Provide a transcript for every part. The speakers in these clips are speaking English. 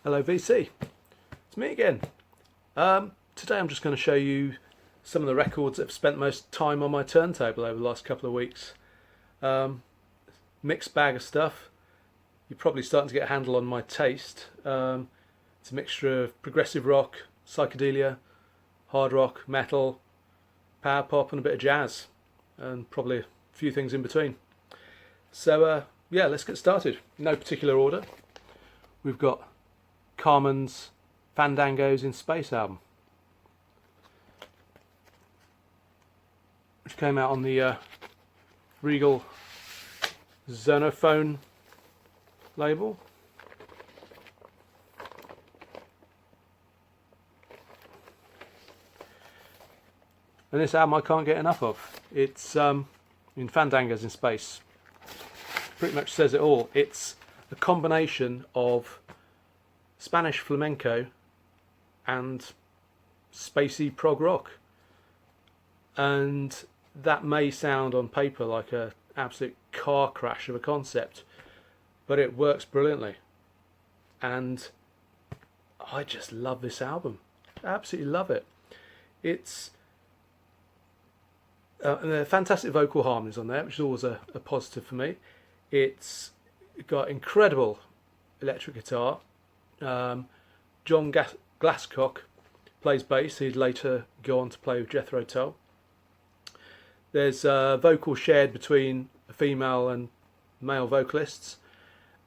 Hello VC, it's me again. Today I'm just going to show you some of the records that have spent most time on my turntable over the last couple of weeks. Mixed bag of stuff. You're probably starting to get a handle on my taste. It's a mixture of progressive rock, psychedelia, hard rock, metal, power pop and a bit of jazz, and probably a few things in between. So yeah, let's get started. No particular order. We've got Carmen's Fandango's in Space album, which came out on the Regal Zonophone label. And this album I can't get enough of. It's in Fandango's in Space. Pretty much says it all. It's a combination of Spanish flamenco and spacey prog rock, and that may sound on paper like an absolute car crash of a concept, but it works brilliantly, and I just love this album. Absolutely love it. It's and there are fantastic vocal harmonies on there, which is always a positive for me. It's got incredible electric guitar. John Glasscock plays bass. He'd later go on to play with Jethro Tull. There's vocals shared between a female and male vocalists,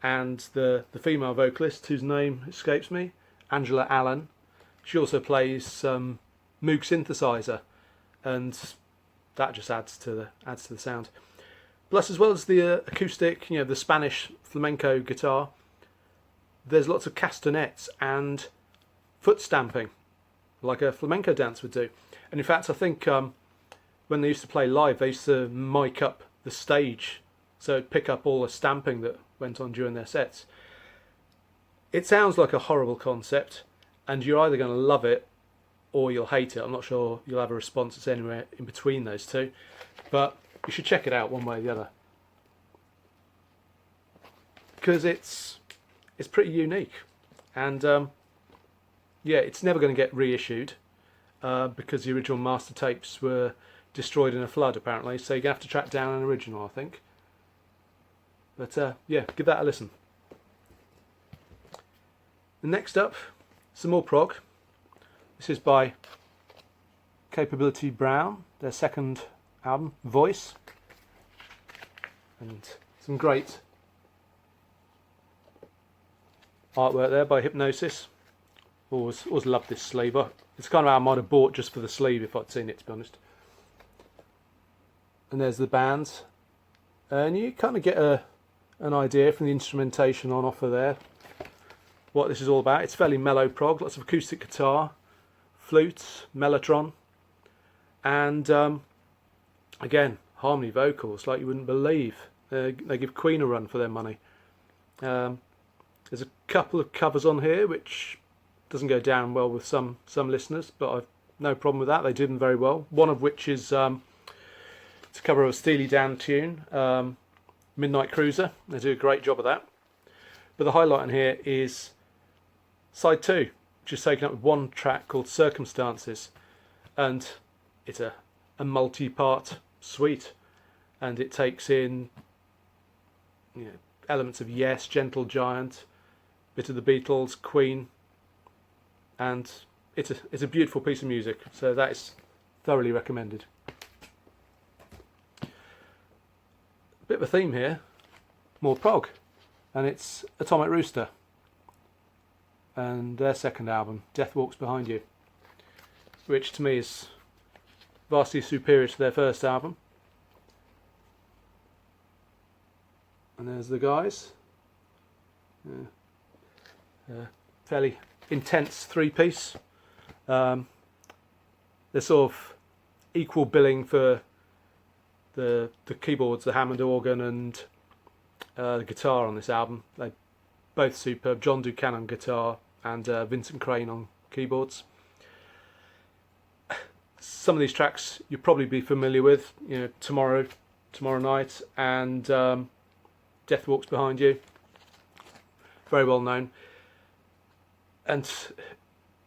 and the female vocalist, whose name escapes me, Angela Allen, she also plays some Moog synthesizer, and that just adds to the sound. Plus, as well as the acoustic, the Spanish flamenco guitar, there's lots of castanets and foot stamping, like a flamenco dance would do. And in fact, I think when they used to play live, they used to mic up the stage so it'd pick up all the stamping that went on during their sets. It sounds like a horrible concept, and you're either going to love it or you'll hate it. I'm not sure you'll have a response that's anywhere in between those two, but you should check it out one way or the other, because it's pretty unique. And yeah, it's never going to get reissued because the original master tapes were destroyed in a flood apparently, so you're going to have to track down an original, I think. But yeah, give that a listen. And next up, some more prog. This is by Capability Brown, their second album, Voice, and some great artwork there by Hypnosis. Always loved this sleeve. It's kind of how I might have bought just for the sleeve if I'd seen it, to be honest. And there's the band, and you kind of get an idea from the instrumentation on offer there what this is all about. It's fairly mellow prog, lots of acoustic guitar, flute, mellotron, and again, harmony vocals like you wouldn't believe. They give Queen a run for their money. There's a couple of covers on here which doesn't go down well with some listeners, but I've no problem with that. They do them very well. One of which is it's a cover of a Steely Dan tune, Midnight Cruiser. They do a great job of that. But the highlight on here is side 2, which is taken up with one track called Circumstances, and it's a multi-part suite, and it takes in elements of Yes, Gentle Giant, bit of the Beatles, Queen, and it's a beautiful piece of music, so that is thoroughly recommended. A bit of a theme here, more prog, and it's Atomic Rooster and their second album, Death Walks Behind You, which to me is vastly superior to their first album. And there's the guys. Fairly intense three-piece. They're sort of equal billing for the keyboards, the Hammond organ, and the guitar on this album. They both superb. John Buchanan guitar and Vincent Crane on keyboards. Some of these tracks you'll probably be familiar with. Tomorrow Night, and Death Walks Behind You. Very well known. And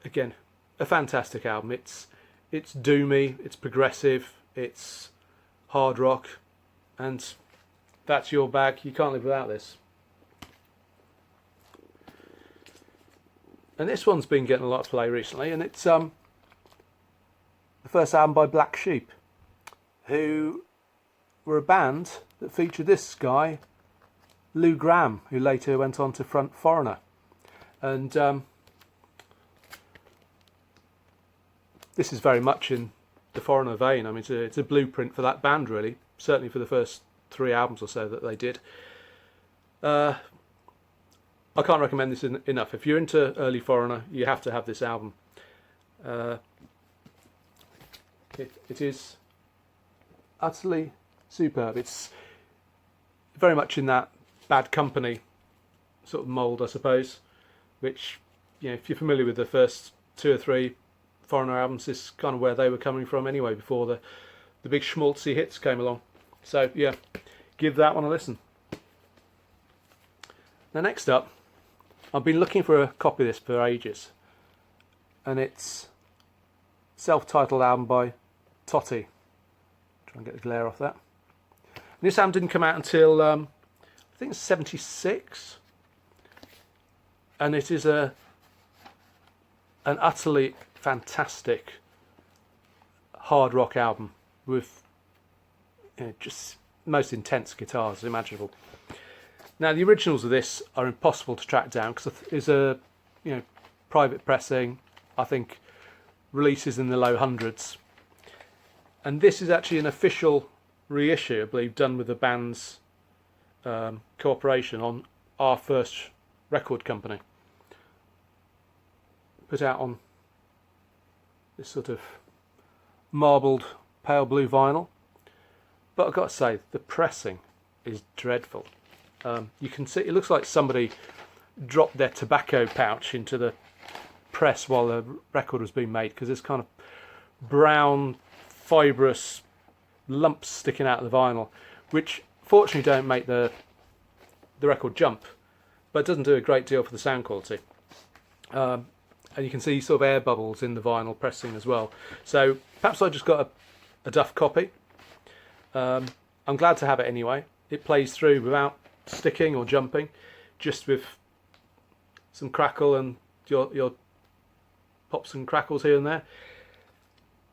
again, a fantastic album. It's doomy, it's progressive, it's hard rock, and that's your bag. You can't live without this. And this one's been getting a lot of play recently, and it's the first album by Black Sheep, who were a band that featured this guy, Lou Gramm, who later went on to front Foreigner. And this is very much in the Foreigner vein. I mean, it's a blueprint for that band, really. Certainly for the first 3 albums or so that they did. I can't recommend this enough. If you're into early Foreigner, you have to have this album. It is utterly superb. It's very much in that Bad Company sort of mould, I suppose, which, you know, if you're familiar with the first 2 or 3 Foreigner albums, this is kind of where they were coming from anyway, before the big schmaltzy hits came along. So yeah, give that one a listen. Now next up, I've been looking for a copy of this for ages, and it's self-titled album by Totty. Try and get the glare off that. And this album didn't come out until I think it's 76, and it is an utterly fantastic hard rock album with, you know, just most intense guitars imaginable. Now the originals of this are impossible to track down because it's a, you know, private pressing. I think releases in the low hundreds, and this is actually an official reissue, I believe, done with the band's cooperation on Our First record company. Put out on this sort of marbled pale blue vinyl, but I've got to say the pressing is dreadful. You can see it looks like somebody dropped their tobacco pouch into the press while the record was being made, because there's kind of brown fibrous lumps sticking out of the vinyl, which fortunately don't make the record jump, but it doesn't do a great deal for the sound quality. And you can see sort of air bubbles in the vinyl pressing as well. So perhaps I just got a duff copy. I'm glad to have it anyway. It plays through without sticking or jumping, just with some crackle and your pops and crackles here and there.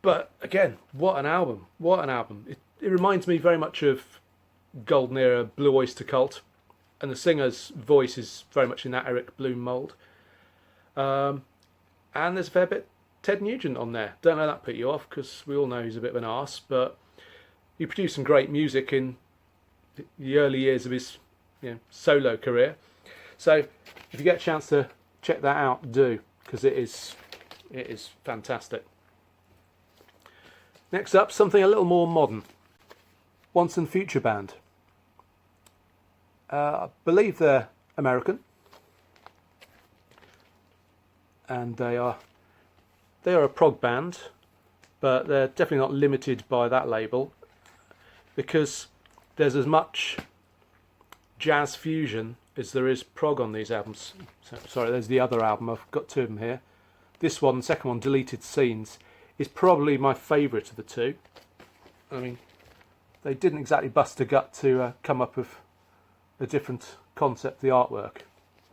But again, what an album! What an album! It reminds me very much of Golden Era Blue Oyster Cult, and the singer's voice is very much in that Eric Bloom mould. And there's a fair bit Ted Nugent on there. Don't know that put you off, because we all know he's a bit of an arse, but he produced some great music in the early years of his, you know, solo career. So if you get a chance to check that out, do, because it is fantastic. Next up, something a little more modern. Once and Future Band. I believe they're American, and they are a prog band, but they're definitely not limited by that label, because there's as much jazz fusion as there is prog on these albums. So, sorry, there's the other album. I've got 2 of them here. This one, the second one, Deleted Scenes, is probably my favourite of the 2. I mean, they didn't exactly bust a gut to come up with a different concept for the artwork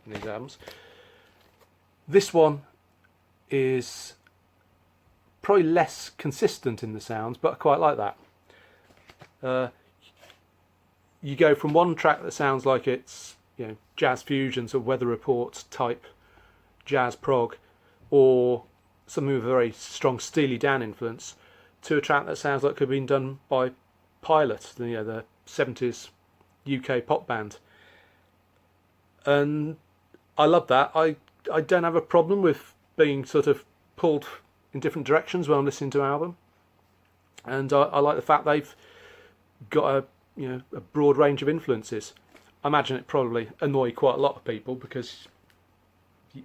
in these albums. This one is probably less consistent in the sounds, but I quite like that. You go from one track that sounds like it's, you know, jazz fusions or Weather Report type jazz prog, or something with a very strong Steely Dan influence, to a track that sounds like it could have been done by Pilot, the 70s UK pop band. And I love that. I don't have a problem with being sort of pulled in different directions when I'm listening to an album, and I like the fact they've got a broad range of influences. I imagine it probably annoy quite a lot of people, because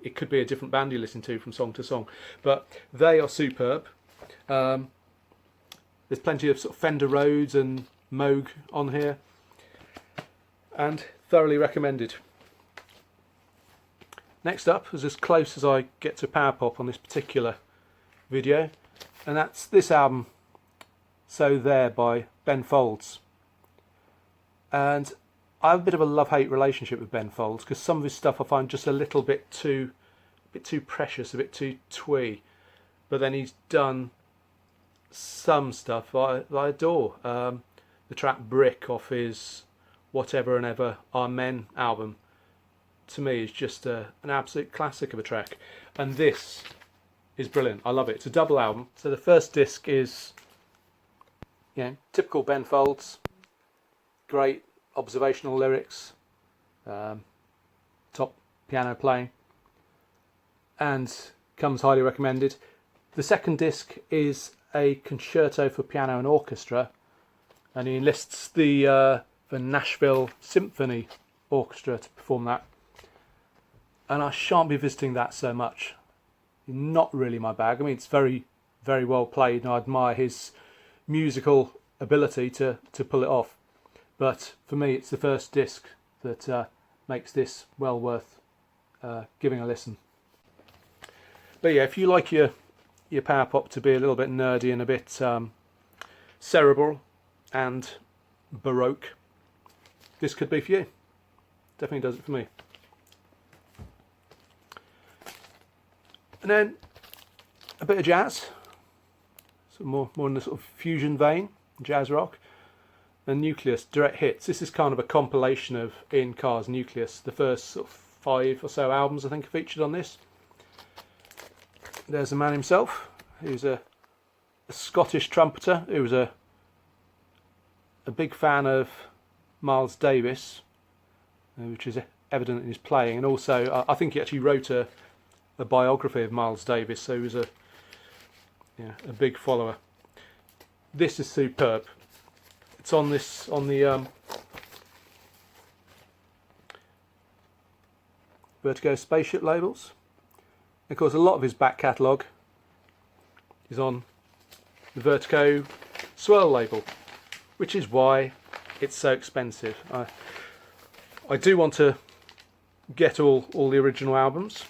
it could be a different band you listen to from song to song, but they are superb. There's plenty of sort of Fender Rhodes and Moog on here, and thoroughly recommended. Next up is as close as I get to power pop on this particular video, and that's this album, So There by Ben Folds. And I have a bit of a love-hate relationship with Ben Folds because some of his stuff I find just a little bit too precious, a bit too twee. But then he's done some stuff I adore. The track Brick off his Whatever and Ever Are Men album, to me, is just an absolute classic of a track. And this is brilliant. I love it. It's a double album. So the first disc is, typical Ben Folds. Great observational lyrics, top piano playing, and comes highly recommended. The second disc is a concerto for piano and orchestra, and he enlists the Nashville Symphony Orchestra to perform that. And I shan't be visiting that so much. Not really my bag. I mean, it's very, very well played, and I admire his musical ability to pull it off. But for me, it's the first disc that makes this well worth giving a listen. But yeah, if you like your power pop to be a little bit nerdy and a bit cerebral and baroque, this could be for you. Definitely does it for me. And then a bit of jazz, so more in the sort of fusion vein, jazz rock. And Nucleus Direct Hits. This is kind of a compilation of Ian Carr's Nucleus. The first sort of 5 or so albums I think are featured on this. There's the man himself, who's a Scottish trumpeter who was a big fan of Miles Davis, which is evident in his playing, and also I think he actually wrote a biography of Miles Davis, so he was a big follower. This is superb. It's on the Vertigo Spaceship labels. Of course, a lot of his back catalogue is on the Vertigo Swirl label, which is why it's so expensive. I do want to get all the original albums,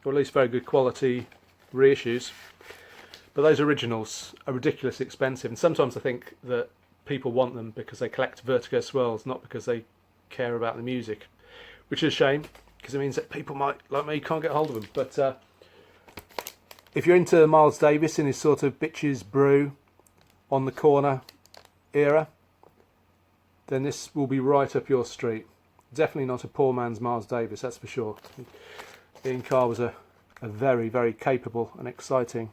or at least very good quality reissues, but those originals are ridiculously expensive, and sometimes I think that people want them because they collect Vertigo Swirls, not because they care about the music, which is a shame because it means that people like me can't get hold of them. But if you're into Miles Davis in his sort of Bitches Brew on the corner era, then this will be right up your street. Definitely not a poor man's Miles Davis, that's for sure. Ian Carr was a very, very capable and exciting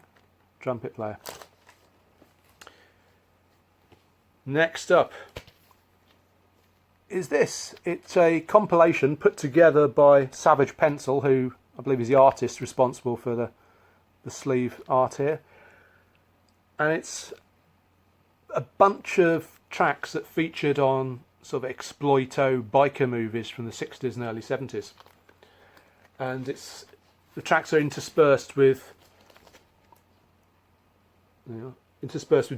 trumpet player. Next up is this. It's a compilation put together by Savage Pencil, who I believe is the artist responsible for the sleeve art here. And it's a bunch of tracks that featured on sort of exploito biker movies from the 60s and early 70s. And the tracks are interspersed with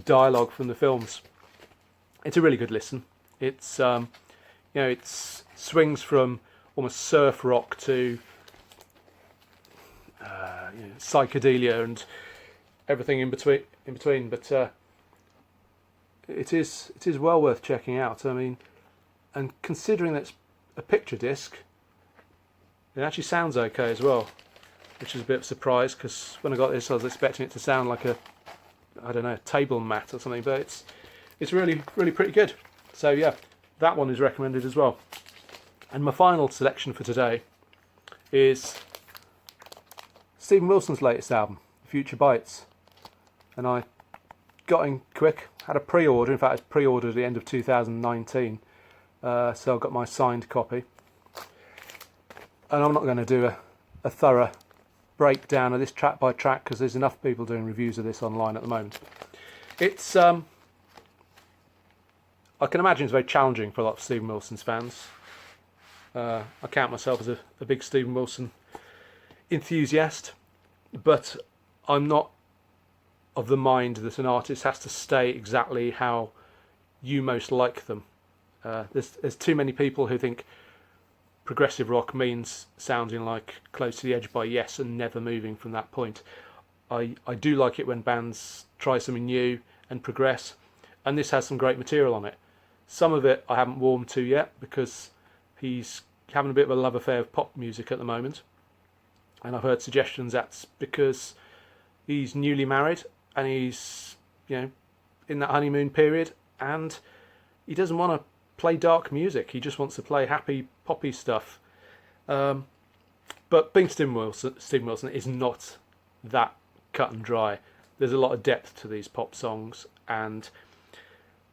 dialogue from the films. It's a really good listen. It's it swings from almost surf rock to psychedelia and everything in between. But it is well worth checking out. I mean, and considering that it's a picture disc, it actually sounds okay as well, which is a bit of a surprise because when I got this, I was expecting it to sound like a table mat or something, but it's really, really pretty good. So yeah, that one is recommended as well. And my final selection for today is Stephen Wilson's latest album, Future Bites. And I got in quick, had a pre-order. In fact, I pre-ordered at the end of 2019, so I've got my signed copy. And I'm not going to do a thorough breakdown of this track by track because there's enough people doing reviews of this online at the moment. It's I can imagine it's very challenging for a lot of Stephen Wilson's fans. I count myself as a big Stephen Wilson enthusiast, but I'm not of the mind that an artist has to stay exactly how you most like them. There's too many people who think progressive rock means sounding like Close to the Edge by Yes and never moving from that point. I do like it when bands try something new and progress, and this has some great material on it. Some of it I haven't warmed to yet because he's having a bit of a love affair with pop music at the moment, and I've heard suggestions that's because he's newly married and he's, you know, in that honeymoon period, and he doesn't want to play dark music. He just wants to play happy poppy stuff. But being Stim Wilson is not that cut and dry. There's a lot of depth to these pop songs, and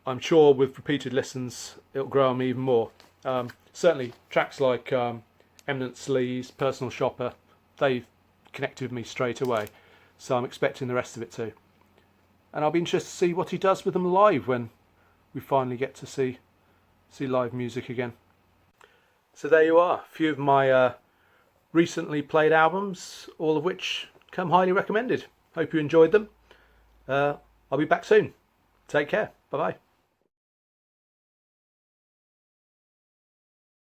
I'm sure with repeated listens it'll grow on me even more. Certainly tracks like Eminent Sleaze, Personal Shopper, they've connected with me straight away, so I'm expecting the rest of it too. And I'll be interested to see what he does with them live when we finally get to see live music again. So there you are, a few of my recently played albums, all of which come highly recommended. Hope you enjoyed them. I'll be back soon. Take care. Bye bye.